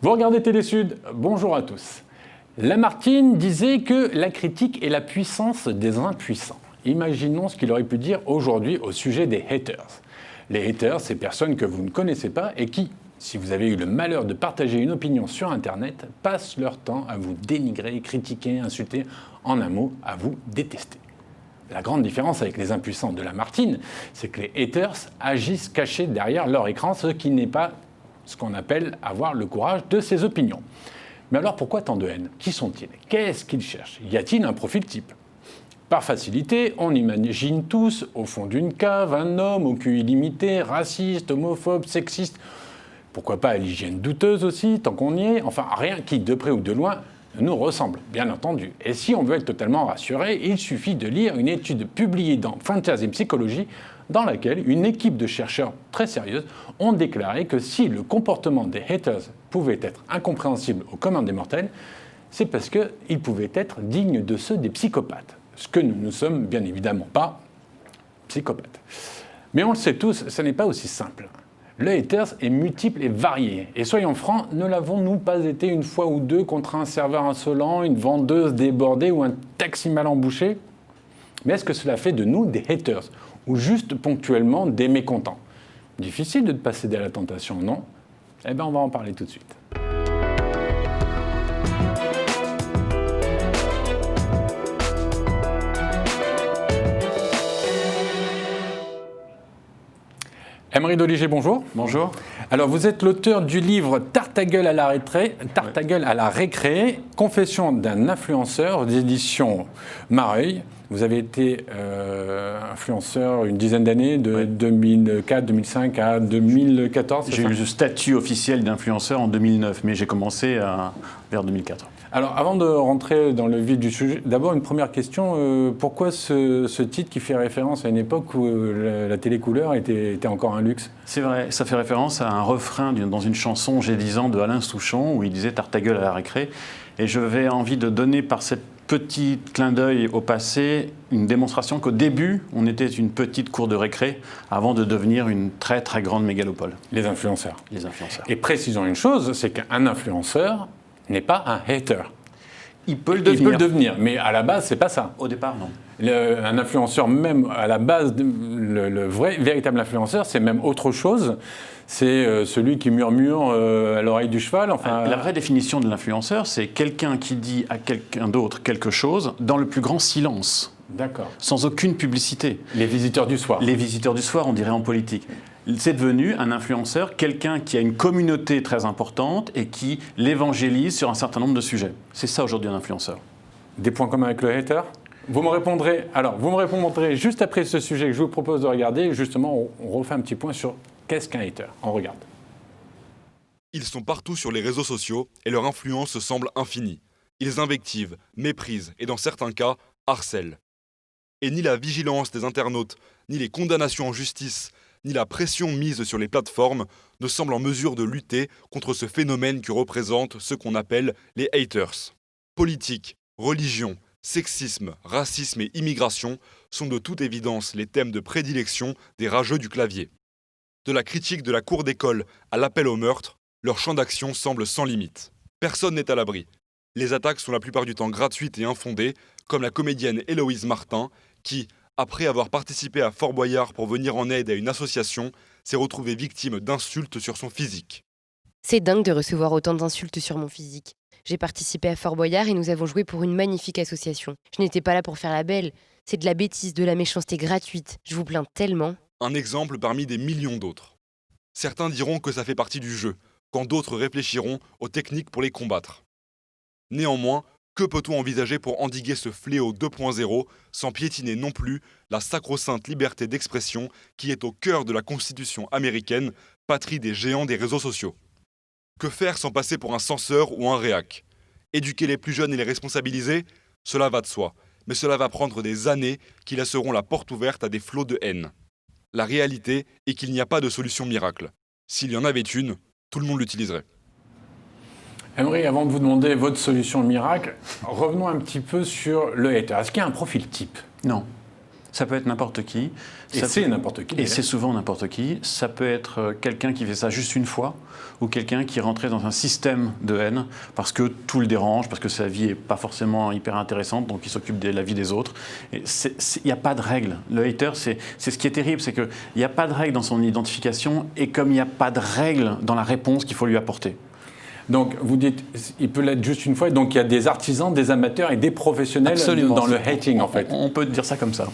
Vous regardez Télésud, bonjour à tous. Lamartine disait que la critique est la puissance des impuissants. Imaginons ce qu'il aurait pu dire aujourd'hui au sujet des haters. Les haters, ces personnes que vous ne connaissez pas et qui, si vous avez eu le malheur de partager une opinion sur Internet, passent leur temps à vous dénigrer, critiquer, insulter, en un mot, à vous détester. La grande différence avec les impuissants de Lamartine, c'est que les haters agissent cachés derrière leur écran, ce qui n'est pas ce qu'on appelle avoir le courage de ses opinions. Mais alors pourquoi tant de haine? Qui sont-ils? Qu'est-ce qu'ils cherchent? Y a-t-il un profil type? Par facilité, on imagine tous, au fond d'une cave, un homme au QI limité, raciste, homophobe, sexiste, pourquoi pas à l'hygiène douteuse aussi, tant qu'on y est, enfin rien qui, de près ou de loin, nous ressemble, bien entendu. Et si on veut être totalement rassuré, il suffit de lire une étude publiée dans Frontiers in Psychology, dans laquelle une équipe de chercheurs très sérieuse ont déclaré que si le comportement des haters pouvait être incompréhensible au commun des mortels, c'est parce qu'il pouvait être digne de ceux des psychopathes. Ce que nous ne sommes bien évidemment pas, psychopathes. Mais on le sait tous, ce n'est pas aussi simple. Le haters est multiple et varié. Et soyons francs, ne l'avons-nous pas été une fois ou deux contre un serveur insolent, une vendeuse débordée ou un taxi mal embouché? Mais est-ce que cela fait de nous des haters ou juste ponctuellement des mécontents? Difficile de ne pas céder à la tentation, non? Eh bien, on va en parler tout de suite. Aymeric Doligé, bonjour. Bonjour. Alors, vous êtes l'auteur du livre Tarte à gueule à la récré, Confession d'un influenceur, aux éditions Mareuil. Vous avez été influenceur une dizaine d'années, de 2004, 2005 à 2014, c'est ça? J'ai eu le statut officiel d'influenceur en 2009, mais j'ai commencé vers 2004. Alors, avant de rentrer dans le vif du sujet, d'abord une première question. Pourquoi ce titre qui fait référence à une époque où la télécouleur était encore un luxe? C'est vrai, ça fait référence à un refrain dans une chanson J'ai 10 ans de Alain Souchon, où il disait « Tarte à gueule à la récré ». Et j'avais envie de donner par cette petit clin d'œil au passé une démonstration qu'au début, on était une petite cour de récré avant de devenir une très très grande mégalopole. Les influenceurs. Les influenceurs. Et précisons une chose, c'est qu'un influenceur n'est pas un hater. Il peut le devenir, mais à la base, c'est pas ça. Au départ, non. Un influenceur, même à la base, le vrai, véritable influenceur, c'est même autre chose. C'est celui qui murmure à l'oreille du cheval. Enfin, la vraie définition de l'influenceur, c'est quelqu'un qui dit à quelqu'un d'autre quelque chose dans le plus grand silence. D'accord. Sans aucune publicité. Les visiteurs du soir. Les visiteurs du soir, on dirait en politique. C'est devenu un influenceur, quelqu'un qui a une communauté très importante et qui l'évangélise sur un certain nombre de sujets. C'est ça aujourd'hui un influenceur. Des points communs avec le hater? Vous me répondrez juste après ce sujet que je vous propose de regarder. Justement, on refait un petit point sur qu'est-ce qu'un hater. On regarde. Ils sont partout sur les réseaux sociaux et leur influence semble infinie. Ils invectivent, méprisent et dans certains cas, harcèlent. Et ni la vigilance des internautes, ni les condamnations en justice, ni la pression mise sur les plateformes ne semblent en mesure de lutter contre ce phénomène que représentent ce qu'on appelle les haters. Politique, religion, sexisme, racisme et immigration sont de toute évidence les thèmes de prédilection des rageux du clavier. De la critique de la cour d'école à l'appel au meurtre, leur champ d'action semble sans limite. Personne n'est à l'abri. Les attaques sont la plupart du temps gratuites et infondées, comme la comédienne Héloïse Martin, qui, après avoir participé à Fort Boyard pour venir en aide à une association, s'est retrouvée victime d'insultes sur son physique. C'est dingue de recevoir autant d'insultes sur mon physique. J'ai participé à Fort Boyard et nous avons joué pour une magnifique association. Je n'étais pas là pour faire la belle. C'est de la bêtise, de la méchanceté gratuite. Je vous plains tellement. Un exemple parmi des millions d'autres. Certains diront que ça fait partie du jeu, quand d'autres réfléchiront aux techniques pour les combattre. Néanmoins, que peut-on envisager pour endiguer ce fléau 2.0 sans piétiner non plus la sacro-sainte liberté d'expression qui est au cœur de la Constitution américaine, patrie des géants des réseaux sociaux? Que faire sans passer pour un censeur ou un réac? Éduquer les plus jeunes et les responsabiliser? Cela va de soi, mais cela va prendre des années qui laisseront la porte ouverte à des flots de haine. La réalité est qu'il n'y a pas de solution miracle. S'il y en avait une, tout le monde l'utiliserait. Aymeric, avant de vous demander votre solution miracle, revenons un petit peu sur le hater. Est-ce qu'il y a un profil type? Non. Ça peut être n'importe qui. Et c'est n'importe qui. Et c'est souvent n'importe qui. Ça peut être quelqu'un qui fait ça juste une fois, ou quelqu'un qui est rentré dans un système de haine parce que tout le dérange, parce que sa vie n'est pas forcément hyper intéressante, donc il s'occupe de la vie des autres. Il n'y a pas de règle. Le hater, c'est ce qui est terrible, c'est qu'il n'y a pas de règle dans son identification, et comme il n'y a pas de règle dans la réponse qu'il faut lui apporter. Donc, vous dites, il peut l'être juste une fois, donc il y a des artisans, des amateurs et des professionnels dans le hating, en fait. On peut dire ça comme ça.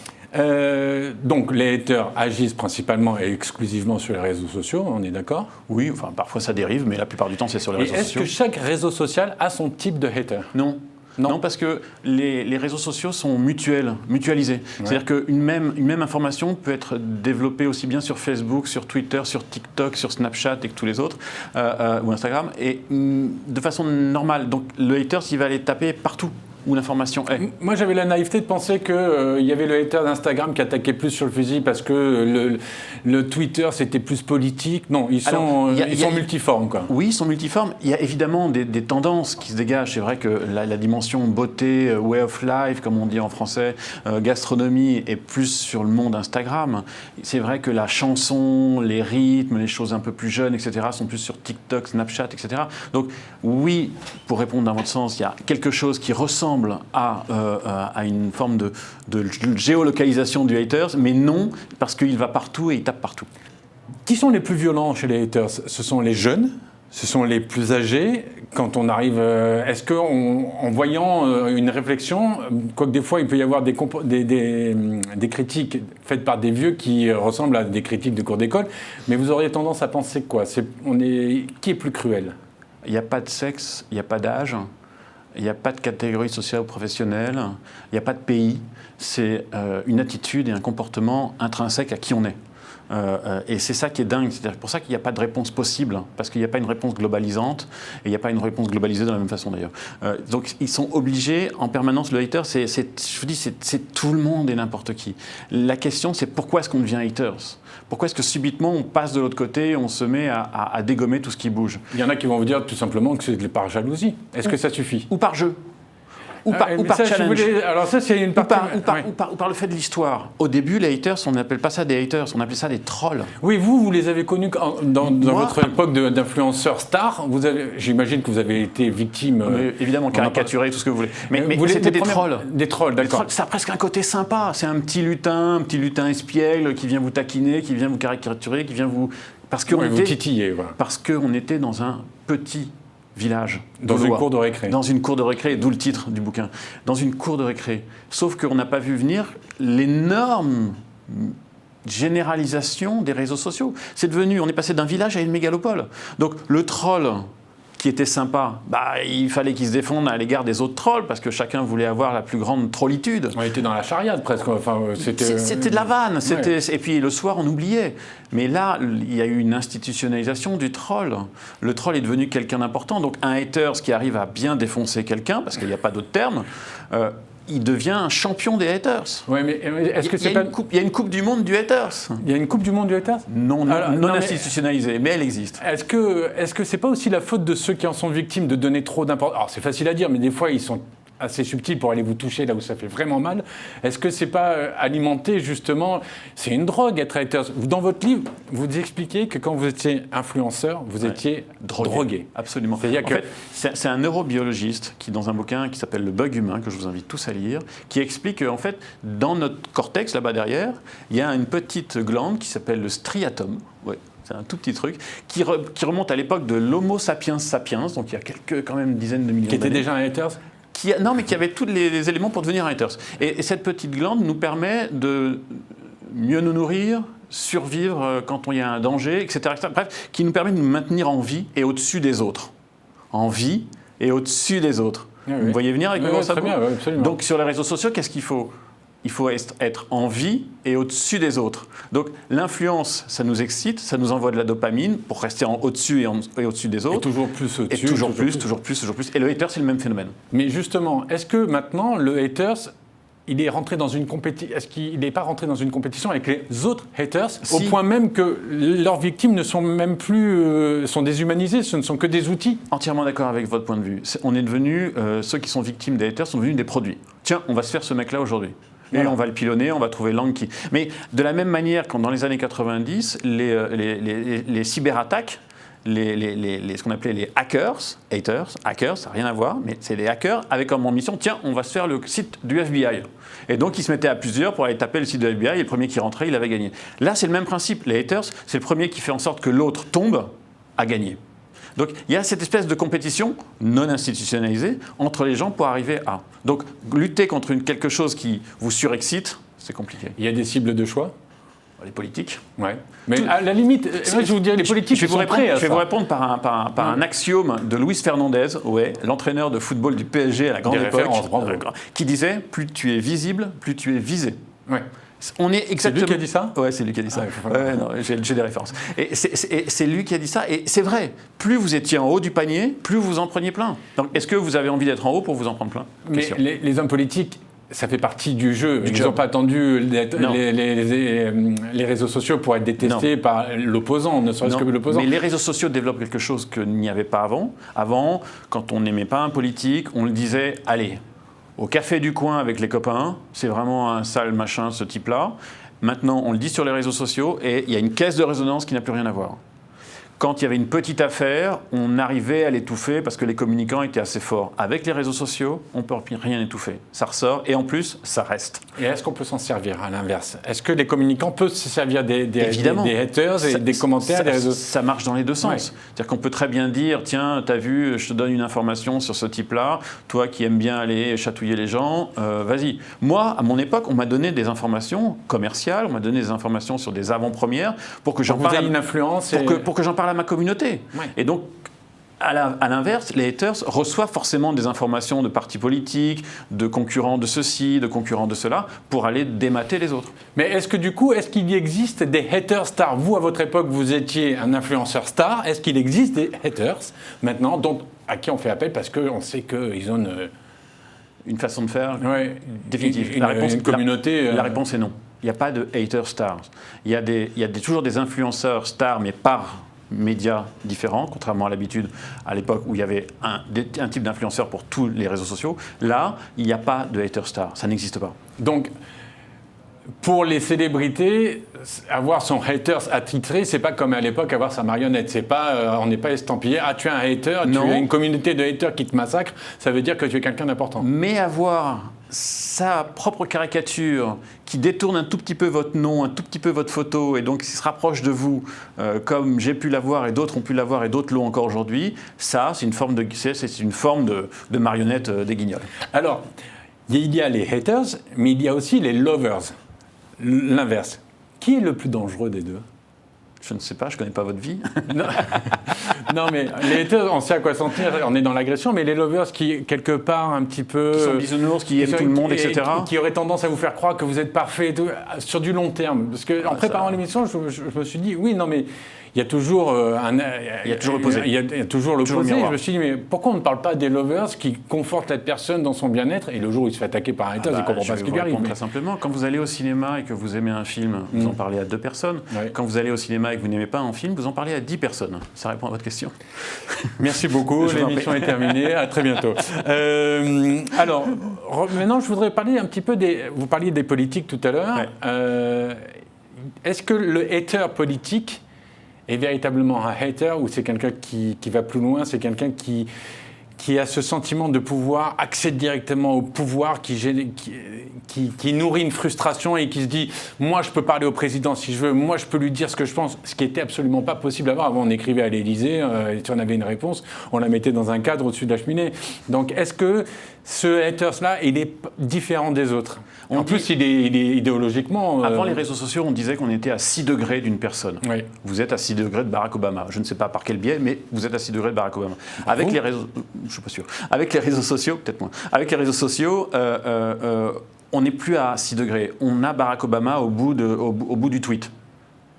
Donc, les haters agissent principalement et exclusivement sur les réseaux sociaux, on est d'accord? Oui, enfin, parfois ça dérive, mais la plupart du temps, c'est sur les réseaux sociaux. Est-ce que chaque réseau social a son type de hater? Non. Non, parce que les réseaux sociaux sont mutualisés. Ouais. C'est-à-dire qu'une même information peut être développée aussi bien sur Facebook, sur Twitter, sur TikTok, sur Snapchat et que tous les autres, ou Instagram, et de façon normale. Donc le hater, il va aller taper partout où l'information est. Moi, j'avais la naïveté de penser qu'il y avait le hater d'Instagram qui attaquait plus sur le fusil parce que le Twitter, c'était plus politique. Non, ils sont multiformes, quoi. Oui, ils sont multiformes. Il y a évidemment des tendances qui se dégagent. C'est vrai que la dimension beauté, way of life, comme on dit en français, gastronomie, est plus sur le monde Instagram. C'est vrai que la chanson, les rythmes, les choses un peu plus jeunes, etc., sont plus sur TikTok, Snapchat, etc. Donc oui, pour répondre dans votre sens, il y a quelque chose qui ressemble à une forme de géolocalisation du haters, mais non, parce qu'il va partout et il tape partout. Qui sont les plus violents chez les haters? Ce sont les jeunes? Ce sont les plus âgés? Quand on arrive, est-ce qu'en voyant une réflexion, quoique des fois il peut y avoir des critiques faites par des vieux qui ressemblent à des critiques de cours d'école, mais vous auriez tendance à penser quoi? Qui est plus cruel? Il n'y a pas de sexe, il n'y a pas d'âge. Il n'y a pas de catégorie sociale ou professionnelle, il n'y a pas de pays. C'est une attitude et un comportement intrinsèque à qui on est. Et c'est ça qui est dingue. C'est pour ça qu'il n'y a pas de réponse possible, parce qu'il n'y a pas une réponse globalisante, et il n'y a pas une réponse globalisée de la même façon d'ailleurs. Donc ils sont obligés en permanence. Le hater, je vous dis, c'est tout le monde et n'importe qui. La question, c'est pourquoi est-ce qu'on devient haters? Pourquoi est-ce que subitement on passe de l'autre côté et on se met à dégommer tout ce qui bouge? Il y en a qui vont vous dire tout simplement que c'est par jalousie. Est-ce que ça suffit? Ou par jeu. Ou par challenge. Alors ça, c'est une partie... ou par le fait de l'histoire. Au début, les haters, on n'appelle pas ça des haters, on appelait ça des trolls. Oui, vous les avez connus dans votre époque d'influenceurs stars. J'imagine que vous avez été victime... évidemment, caricaturé, tout ce que vous voulez. Mais c'était des trolls. Des trolls, d'accord. Ça a presque un côté sympa. C'est un petit lutin espiègle qui vient vous taquiner, qui vient vous caricaturer, qui vient vous... vous titiller. Voilà. Parce qu'on était dans un petit village. Dans une cour de récré. Dans une cour de récré, d'où le titre du bouquin. Dans une cour de récré. Sauf qu'on n'a pas vu venir l'énorme généralisation des réseaux sociaux. On est passé d'un village à une mégalopole. Donc le troll qui était sympa, il fallait qu'il se défende à l'égard des autres trolls parce que chacun voulait avoir la plus grande trollitude. On était dans la charriade presque. Enfin, c'était de la vanne. Ouais. Et puis le soir, on oubliait. Mais là, il y a eu une institutionnalisation du troll. Le troll est devenu quelqu'un d'important. Donc un hater qui arrive à bien défoncer quelqu'un, parce qu'il n'y a pas d'autre terme, il devient un champion des haters. Ouais, mais est-ce que il y a une coupe du monde du haters. Il y a une coupe du monde du haters? Non institutionnalisée, mais elle existe. Est-ce que c'est pas aussi la faute de ceux qui en sont victimes de donner trop d'importance? Alors c'est facile à dire, mais des fois ils sont assez subtils pour aller vous toucher là où ça fait vraiment mal. Est-ce que c'est pas alimenté justement? C'est une drogue être hater. Dans votre livre, vous expliquez que quand vous étiez influenceur, vous étiez drogué. Absolument. C'est un neurobiologiste qui, dans un bouquin qui s'appelle Le bug humain, que je vous invite tous à lire, qui explique qu'en fait, dans notre cortex, là-bas derrière, il y a une petite glande qui s'appelle le striatum. Ouais. C'est un tout petit truc qui remonte à l'époque de l'Homo sapiens sapiens, donc il y a quelques quand même dizaines de millions d'années. Qui était déjà un hater? Non, mais qui avait tous les éléments pour devenir haters. Et cette petite glande nous permet de mieux nous nourrir, survivre quand il y a un danger, etc., etc. Bref, qui nous permet de nous maintenir en vie et au-dessus des autres. En vie et au-dessus des autres. Oui, Vous voyez venir avec moi ça? Très bien, absolument. Donc sur les réseaux sociaux, qu'est-ce qu'il faut? Il faut être en vie et au-dessus des autres. Donc l'influence, ça nous excite, ça nous envoie de la dopamine pour rester au-dessus et au-dessus des autres. Et toujours plus au-dessus. Et toujours plus. Et le hater, c'est le même phénomène. Mais justement, est-ce que maintenant, le hater, il est rentré dans une compétition? Est-ce qu'il n'est pas rentré dans une compétition avec les autres haters, au point même que leurs victimes ne sont même plus sont déshumanisées, ce ne sont que des outils? Entièrement d'accord avec votre point de vue. On est devenu, ceux qui sont victimes des haters sont devenus des produits. Tiens, on va se faire ce mec-là aujourd'hui. Et Voilà. on va le pilonner, on va trouver l'angle qui... Mais de la même manière, quand dans les années 90, les cyberattaques, ce qu'on appelait les hackers, ça n'a rien à voir, mais c'est des hackers avec comme mission, tiens, on va se faire le site du FBI. Et donc, ils se mettaient à plusieurs pour aller taper le site du FBI, et le premier qui rentrait, il avait gagné. Là, c'est le même principe. Les haters, c'est le premier qui fait en sorte que l'autre tombe, a gagné. Donc, il y a cette espèce de compétition non institutionnalisée entre les gens pour arriver à... Donc, lutter contre quelque chose qui vous surexcite, c'est compliqué. Il y a des cibles de choix. Les politiques. Ouais. Mais à la limite, moi, je vous dirais, les politiques, ils sont prêts à ça. Je vais vous répondre par un axiome de Luis Fernandez, l'entraîneur de football du PSG à la grande époque, qui disait « Plus tu es visible, plus tu es visé Ouais. ». On est exactement... C'est lui qui a dit ça ? Ouais, c'est lui qui a dit ça. Ah, non, j'ai des références. Et c'est lui qui a dit ça. Et c'est vrai. Plus vous étiez en haut du panier, plus vous en preniez plein. Donc, est-ce que vous avez envie d'être en haut pour vous en prendre plein ? Mais les hommes politiques, ça fait partie du jeu. Ils n'ont pas attendu les réseaux sociaux pour être détestés par l'opposant, ne serait-ce que l'opposant. Mais les réseaux sociaux développent quelque chose qu'il n'y avait pas avant. Avant, quand on n'aimait pas un politique, on le disait « Allez, au café du coin avec les copains, c'est vraiment un sale machin, ce type-là ». Maintenant, on le dit sur les réseaux sociaux et il y a une caisse de résonance qui n'a plus rien à voir. Quand il y avait une petite affaire, on arrivait à l'étouffer parce que les communicants étaient assez forts. Avec les réseaux sociaux, on ne peut rien étouffer. Ça ressort et en plus, ça reste. Et est-ce qu'on peut s'en servir à l'inverse ? Est-ce que les communicants peuvent se servir des haters et des commentaires des réseaux ? Ça marche dans les deux sens. Ouais. C'est-à-dire qu'on peut très bien dire, tiens, t'as vu, je te donne une information sur ce type-là, toi qui aimes bien aller chatouiller les gens, vas-y. Moi, à mon époque, on m'a donné des informations commerciales, on m'a donné des informations sur des avant-premières pour que j'en parle. Une influence pour que j'en parle à ma communauté. Ouais. Et donc, à l'inverse, les haters reçoivent forcément des informations de partis politiques, de concurrents de ceci, de concurrents de cela, pour aller démater les autres. Mais est-ce que du coup, est-ce qu'il existe des haters stars ? Vous, à votre époque, vous étiez un influenceur star. Est-ce qu'il existe des haters maintenant, à qui on fait appel parce qu'on sait qu'ils ont une façon de faire définitive. Une communauté. La réponse est non. Il n'y a pas de haters stars. Il y a toujours des influenceurs stars, mais par médias différents, contrairement à l'habitude à l'époque où il y avait un type d'influenceur pour tous les réseaux sociaux. Là, il n'y a pas de haters stars. Ça n'existe pas. Donc, pour les célébrités, avoir son haters attitré, c'est pas comme à l'époque avoir sa marionnette. C'est pas, on n'est pas estampillé. Ah, tu es un hater, tu as une communauté de haters qui te massacre. Ça veut dire que tu es quelqu'un d'important. Mais avoir sa propre caricature qui détourne un tout petit peu votre nom, un tout petit peu votre photo, et donc qui se rapproche de vous, comme j'ai pu l'avoir et d'autres ont pu l'avoir et d'autres l'ont encore aujourd'hui, ça, c'est une forme de marionnette des Guignols. Alors, il y a les haters, mais il y a aussi les lovers. L'inverse. Qui est le plus dangereux des deux ? Je ne sais pas, je ne connais pas votre vie. Non, mais les haters, on sait à quoi s'en tenir, on est dans l'agression, mais les lovers qui, quelque part, un petit peu... Qui sont bisounours, qui aiment tout le monde, etc. Qui auraient tendance à vous faire croire que vous êtes parfait et tout, sur du long terme. Parce qu'en préparant l'émission, je me suis dit, oui, non, mais il y a toujours l'opposé. Il y a toujours l'opposé. Je me suis dit, mais pourquoi on ne parle pas des lovers qui confortent la personne dans son bien-être et le jour où il se fait attaquer par un hater, il ne comprend pas ce qui lui arrive. Très simplement, quand vous allez au cinéma et que vous aimez un film, vous en parlez à 2 personnes. Ouais. Quand vous allez au cinéma et que vous n'aimez pas un film, vous en parlez à 10 personnes. Ça répond à votre question. Merci beaucoup. L'émission est terminée. À très bientôt. Alors, maintenant, je voudrais parler un petit peu vous parliez des politiques tout à l'heure. Ouais. Est-ce que le hater politique est véritablement un hater ou c'est quelqu'un qui va plus loin, c'est quelqu'un qui a ce sentiment de pouvoir, accède directement au pouvoir, qui nourrit une frustration et qui se dit « moi je peux parler au président si je veux, moi je peux lui dire ce que je pense », ce qui n'était absolument pas possible avant. Avant on écrivait à l'Élysée, et si on avait une réponse, on la mettait dans un cadre au-dessus de la cheminée. Donc est-ce que ce haters-là, il est différent des autres ? En plus, il est idéologiquement... Avant les réseaux sociaux, on disait qu'on était à 6 degrés d'une personne. Oui. Vous êtes à 6 degrés de Barack Obama. Je ne sais pas par quel biais, mais vous êtes à 6 degrés de Barack Obama. Avec les réseaux... Je ne suis pas sûr. Avec les réseaux sociaux, peut-être moins. Avec les réseaux sociaux, on n'est plus à 6 degrés. On a Barack Obama au bout du tweet.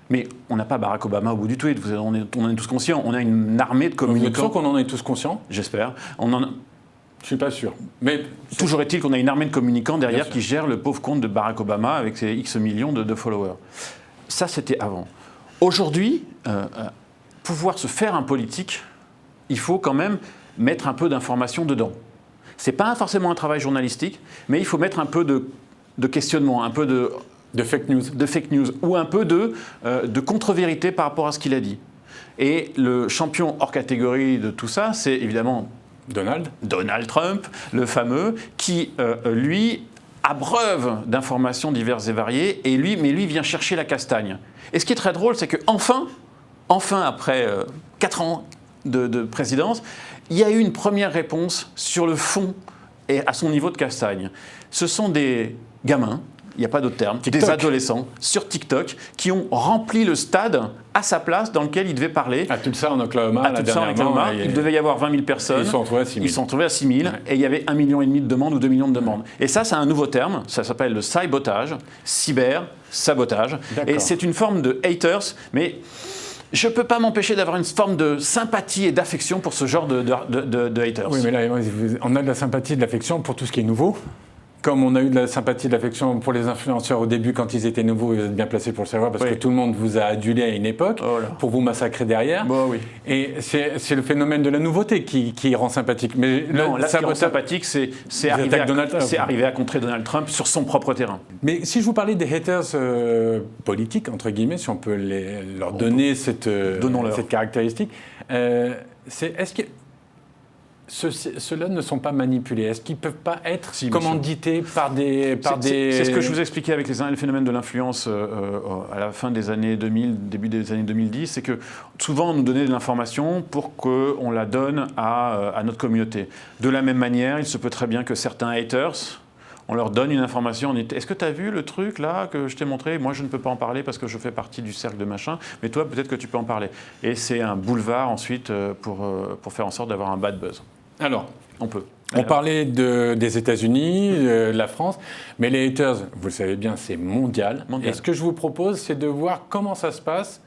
Mais on n'a pas Barack Obama au bout du tweet. On en est tous conscients. On a une armée de communicants. Vous êtes sûr qu'on en est tous conscients ? J'espère. Je ne suis pas sûr. Mais toujours est-il qu'on a une armée de communicants derrière qui gère le pauvre compte de Barack Obama avec ses X millions de followers. Ça, c'était avant. Aujourd'hui, pouvoir se faire un politique, il faut quand même mettre un peu d'information dedans. Ce n'est pas forcément un travail journalistique, mais il faut mettre un peu de questionnement, un peu de fake news. de fake news ou un peu de contre-vérité par rapport à ce qu'il a dit. Et le champion hors catégorie de tout ça, c'est évidemment Donald Trump, le fameux, qui, lui, abreuve d'informations diverses et variées, mais lui vient chercher la castagne. Et ce qui est très drôle, c'est qu'enfin, après 4 ans de présidence, il y a eu une première réponse sur le fond et à son niveau de castagne. Ce sont des gamins, il n'y a pas d'autre terme, des adolescents sur TikTok qui ont rempli le stade à sa place dans lequel il devait parler. À Tulsa, en Oklahoma, il devait y avoir 20 000 personnes. Ils se sont retrouvés à 6 000. Ils se sont retrouvés à 6 000 et il y avait 1,5 million de demandes ou 2 millions de demandes. Et ça, c'est un nouveau terme, ça s'appelle le cybotage, cyber-sabotage. Et c'est une forme de haters, mais je ne peux pas m'empêcher d'avoir une forme de sympathie et d'affection pour ce genre de haters. Oui, mais là, on a de la sympathie et de l'affection pour tout ce qui est nouveau. Comme on a eu de la sympathie et de l'affection pour les influenceurs au début quand ils étaient nouveaux, vous êtes bien placé pour le savoir parce que tout le monde vous a adulé à une époque pour vous massacrer derrière. Oui. Et c'est le phénomène de la nouveauté qui rend sympathique. Mais non, là, ce qui rend sympathique, c'est arriver à contrer Donald Trump sur son propre terrain. Mais si je vous parlais des haters politiques, entre guillemets, si on peut leur donner cette caractéristique, est-ce que ceux-là ne sont pas manipulés? Est-ce qu'ils ne peuvent pas être commandités par des... C'est ce que je vous expliquais avec le phénomène de l'influence à la fin des années 2000, début des années 2010, c'est que souvent on nous donnait de l'information pour qu'on la donne à notre communauté. De la même manière, il se peut très bien que certains haters, on leur donne une information, on dit « Est-ce que tu as vu le truc là que je t'ai montré? Moi je ne peux pas en parler parce que je fais partie du cercle de machin, mais toi peut-être que tu peux en parler. » Et c'est un boulevard ensuite pour faire en sorte d'avoir un bad buzz. Alors, on parlait des États-Unis, de la France, mais les haters, vous le savez bien, c'est mondial. Et ce que je vous propose, c'est de voir comment ça se passe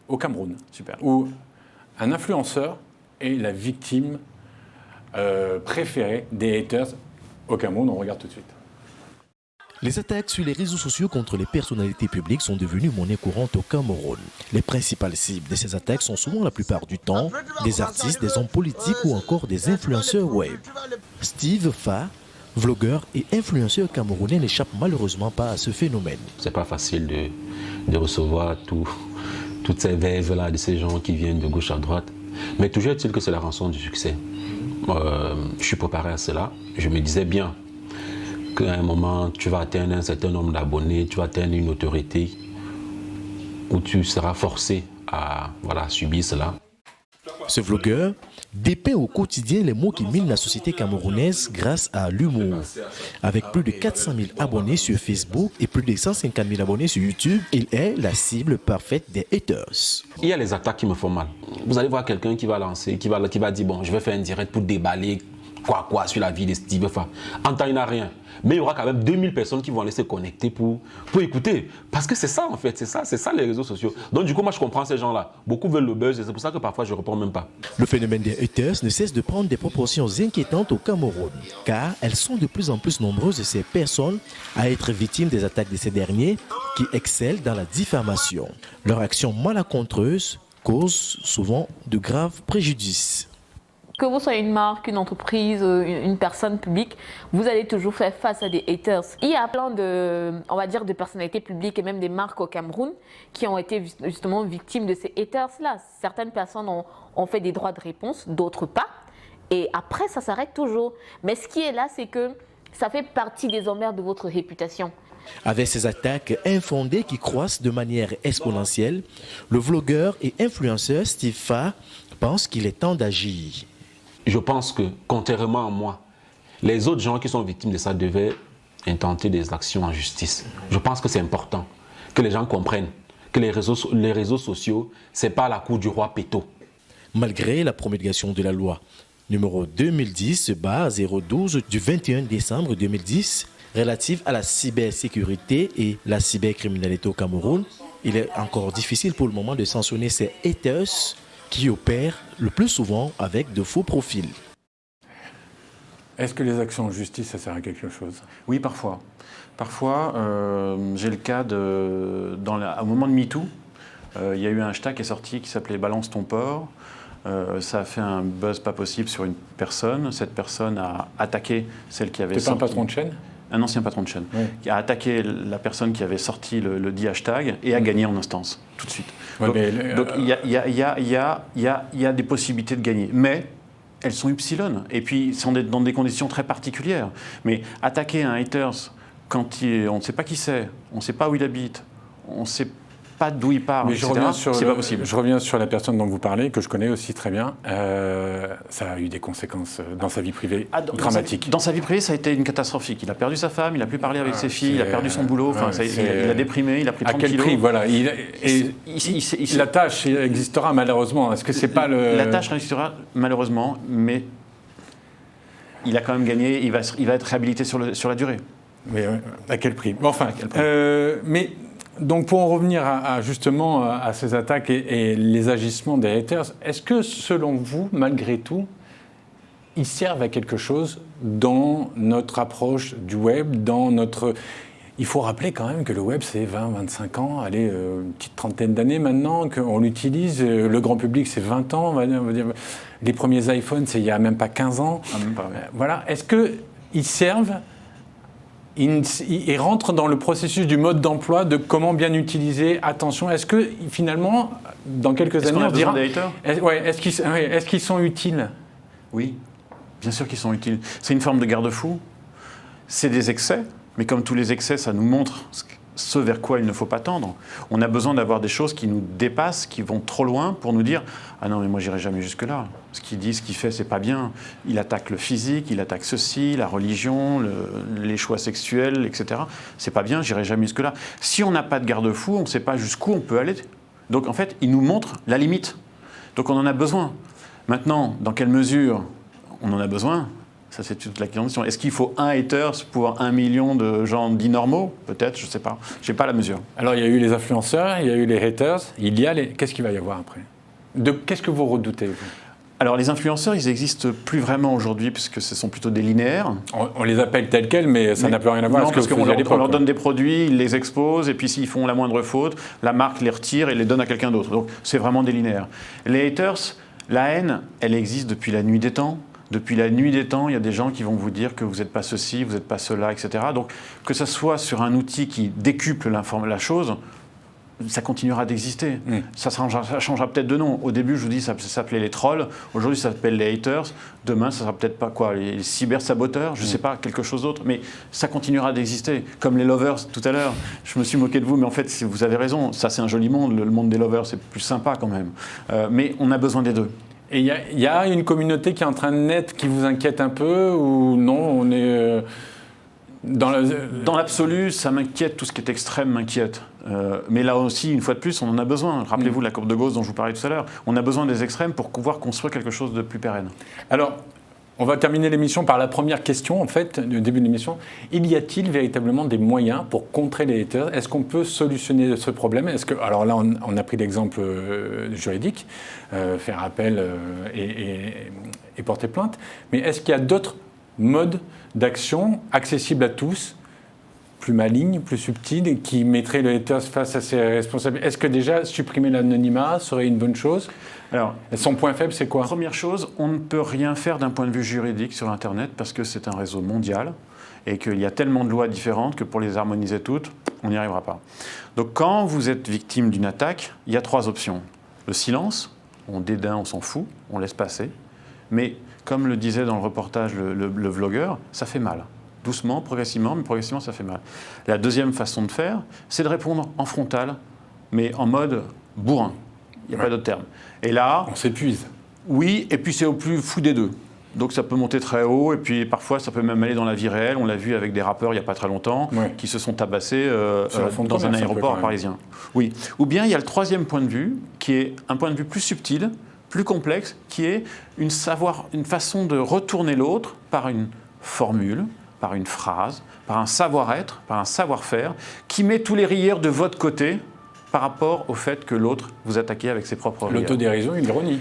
au Cameroun. Super. Où un influenceur est la victime préférée des haters au Cameroun. On regarde tout de suite. Les attaques sur les réseaux sociaux contre les personnalités publiques sont devenues monnaie courante au Cameroun. Les principales cibles de ces attaques sont souvent la plupart du temps des artistes, des hommes politiques ou encore des influenceurs web. Steve Fa, vlogueur et influenceur camerounais, n'échappe malheureusement pas à ce phénomène. C'est pas facile de recevoir toutes ces verves-là de ces gens qui viennent de gauche à droite. Mais toujours est-il que c'est la rançon du succès. Je suis préparé à cela. Je me disais bien qu'à un moment, tu vas atteindre un certain nombre d'abonnés, tu vas atteindre une autorité où tu seras forcé à subir cela. Ce vlogueur dépeint au quotidien les maux qui minent la société camerounaise grâce à l'humour. Avec plus de 400 000 abonnés sur Facebook et plus de 150 000 abonnés sur YouTube, il est la cible parfaite des haters. Il y a les attaques qui me font mal. Vous allez voir quelqu'un qui va lancer, qui va dire bon, je vais faire un direct pour déballer quoi sur la vie de Steve Fa. En temps, il n'y a rien. Mais il y aura quand même 2000 personnes qui vont aller se connecter pour écouter. Parce que c'est ça en fait, c'est ça les réseaux sociaux. Donc du coup, moi je comprends ces gens-là. Beaucoup veulent le buzz et c'est pour ça que parfois je ne réponds même pas. Le phénomène des haters ne cesse de prendre des proportions inquiétantes au Cameroun. Car elles sont de plus en plus nombreuses ces personnes à être victimes des attaques de ces derniers qui excellent dans la diffamation. Leur action malencontreuse cause souvent de graves préjudices. Que vous soyez une marque, une entreprise, une personne publique, vous allez toujours faire face à des haters. Il y a plein de personnalités publiques et même des marques au Cameroun qui ont été justement victimes de ces haters-là. Certaines personnes ont fait des droits de réponse, d'autres pas. Et après, ça s'arrête toujours. Mais ce qui est là, c'est que ça fait partie des emmerdes de votre réputation. Avec ces attaques infondées qui croissent de manière exponentielle, le vlogueur et influenceur Steve Fa pense qu'il est temps d'agir. Je pense que, contrairement à moi, les autres gens qui sont victimes de ça devaient intenter des actions en justice. Je pense que c'est important que les gens comprennent que les réseaux sociaux, ce n'est pas la cour du roi Péto. Malgré la promulgation de la loi numéro 2010/012 du 21 décembre 2010 relative à la cybersécurité et la cybercriminalité au Cameroun, il est encore difficile pour le moment de sanctionner ces haters qui opèrent le plus souvent avec de faux profils. Est-ce que les actions en justice, ça sert à quelque chose? Oui, parfois. Parfois, j'ai le cas au moment de MeToo, il y a eu un hashtag qui est sorti qui s'appelait « Balance ton porc ». Ça a fait un buzz pas possible sur une personne. Cette personne a attaqué celle qui avait... T'es pas un patron de chaîne? un ancien patron de chaîne, qui a attaqué la personne qui avait sorti le dit hashtag et a gagné en instance, tout de suite. Donc il y a des possibilités de gagner. Mais elles sont upsilon, et puis sont dans des conditions très particulières. Mais attaquer un haters quand on ne sait pas qui c'est, on ne sait pas où il habite, on ne sait pas d'où il part, etc., c'est pas possible. Je reviens sur la personne dont vous parlez, que je connais aussi très bien. Ça a eu des conséquences dans sa vie privée dramatiques. Dans sa vie privée, ça a été une catastrophique. Il a perdu sa femme, il n'a plus parlé avec ses filles, il a perdu son boulot, il a déprimé, il a pris 30 kilos. À quel prix, voilà. La tâche existera malheureusement. Est-ce que c'est pas le... La tâche existera malheureusement, mais il a quand même gagné, il va être réhabilité sur la durée. Mais à quel prix? Enfin, mais... Donc pour en revenir justement à ces attaques et les agissements des haters, est-ce que selon vous, malgré tout, ils servent à quelque chose dans notre approche du web, Il faut rappeler quand même que le web, c'est 20-25 ans, une petite trentaine d'années maintenant, qu'on l'utilise. Le grand public, c'est 20 ans, on va dire. Les premiers iPhones, c'est il n'y a même pas 15 ans. Ah, même pas, Voilà. Est-ce qu'ils servent... Ils rentrent dans le processus du mode d'emploi, de comment bien utiliser. Attention, est-ce que finalement, dans quelques années, on dira... Est-ce qu'ils sont utiles? Oui, bien sûr qu'ils sont utiles. C'est une forme de garde-fou. C'est des excès, mais comme tous les excès, ça nous montre ce vers quoi il ne faut pas tendre. On a besoin d'avoir des choses qui nous dépassent, qui vont trop loin pour nous dire « Ah non, mais moi, j'irai jamais jusque-là. Ce qu'il dit, ce qu'il fait, c'est pas bien. Il attaque le physique, il attaque ceci, la religion, les choix sexuels, etc. C'est pas bien, j'irai jamais jusque-là. » Si on n'a pas de garde-fou, on ne sait pas jusqu'où on peut aller. Donc, en fait, il nous montre la limite. Donc, on en a besoin. Maintenant, dans quelle mesure on en a besoin ? Ça, c'est toute la question. Est-ce qu'il faut un haters pour 1 million de gens dits normaux? Peut-être, je ne sais pas. Je n'ai pas la mesure. Alors, il y a eu les influenceurs, il y a eu les haters. Qu'est-ce qu'il va y avoir après? Qu'est-ce que vous redoutez, vous? Alors, les influenceurs, ils n'existent plus vraiment aujourd'hui, puisque ce sont plutôt des linéaires. On les appelle tels quels, mais ça n'a plus rien à voir. Non, parce qu'on leur donne des produits, ils les exposent, et puis s'ils font la moindre faute, la marque les retire et les donne à quelqu'un d'autre. Donc, c'est vraiment des linéaires. Les haters, la haine, elle existe depuis la nuit des temps. Depuis la nuit des temps, il y a des gens qui vont vous dire que vous n'êtes pas ceci, vous n'êtes pas cela, etc. Donc, que ça soit sur un outil qui décuple la chose, ça continuera d'exister. Ça changera peut-être de nom. Au début, je vous dis, ça s'appelait les trolls. Aujourd'hui, ça s'appelle les haters. Demain, ça sera peut-être pas quoi, les cybersaboteurs, je ne sais pas, quelque chose d'autre. Mais ça continuera d'exister. Comme les lovers tout à l'heure. Je me suis moqué de vous, mais en fait, vous avez raison. Ça, c'est un joli monde. Le monde des lovers, c'est plus sympa quand même. Mais on a besoin des deux. Et il y a une communauté qui est en train de naître qui vous inquiète un peu ou non? On est dans l'absolu, ça m'inquiète, tout ce qui est extrême m'inquiète. Mais là aussi, une fois de plus, on en a besoin. Rappelez-vous la courbe de Gauss dont je vous parlais tout à l'heure. On a besoin des extrêmes pour pouvoir construire quelque chose de plus pérenne. Alors, on va terminer l'émission par la première question, en fait, du début de l'émission. Y a-t-il véritablement des moyens pour contrer les haters? Est-ce qu'on peut solutionner ce problème? Alors là, on a pris l'exemple juridique, faire appel et porter plainte. Mais est-ce qu'il y a d'autres modes d'action accessibles à tous, plus malignes, plus subtiles, qui mettraient le haters face à ses responsabilités? Est-ce que déjà supprimer l'anonymat serait une bonne chose? Alors, son point faible, c'est quoi? Première chose, on ne peut rien faire d'un point de vue juridique sur Internet parce que c'est un réseau mondial et qu'il y a tellement de lois différentes que pour les harmoniser toutes, on n'y arrivera pas. Donc quand vous êtes victime d'une attaque, il y a 3 options. Le silence, on dédain, on s'en fout, on laisse passer. Mais comme le disait dans le reportage le vlogueur, ça fait mal. Doucement, progressivement, mais progressivement, ça fait mal. La deuxième façon de faire, c'est de répondre en frontal, mais en mode bourrin. Il n'y a pas d'autre terme. Et là... On s'épuise. Oui, et puis c'est au plus fou des deux. Donc ça peut monter très haut, et puis parfois ça peut même aller dans la vie réelle. On l'a vu avec des rappeurs il n'y a pas très longtemps, qui se sont tabassée dans un aéroport parisien. Oui. Ou bien il y a le troisième point de vue, qui est un point de vue plus subtil, plus complexe, qui est une façon de retourner l'autre par une formule, par une phrase, par un savoir-être, par un savoir-faire, qui met tous les rieurs de votre côté par rapport au fait que l'autre vous attaquait avec ses propres rieurs. L'autodérision et l'ironie.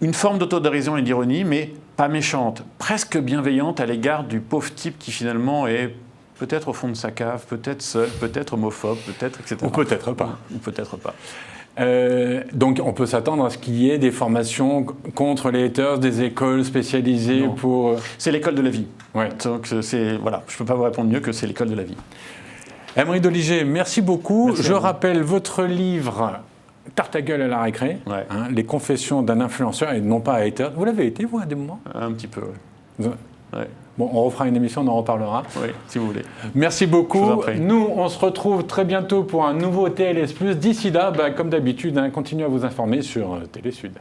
Une forme d'autodérision et d'ironie, mais pas méchante, presque bienveillante à l'égard du pauvre type qui finalement est peut-être au fond de sa cave, peut-être seul, peut-être homophobe, peut-être, etc. Ou peut-être pas. Ou peut-être pas. Donc on peut s'attendre à ce qu'il y ait des formations contre les haters, des écoles spécialisées Non. pour... C'est l'école de la vie. Ouais. Donc voilà, je ne peux pas vous répondre mieux que c'est l'école de la vie. Emery Doligé, merci beaucoup. Merci Je à vous. rappelle votre livre Tarte à gueule à la récré, Ouais. les confessions d'un influenceur et non pas un hater. Vous l'avez été, vous, à des moments? Un petit peu, Vous- ouais. Bon, on refera une émission, on en reparlera. Oui, si vous voulez. Merci Je vous beaucoup. en prie. Nous, on se retrouve très bientôt pour un nouveau TLS+. D'ici là, comme d'habitude, continuez à vous informer sur Télé Sud.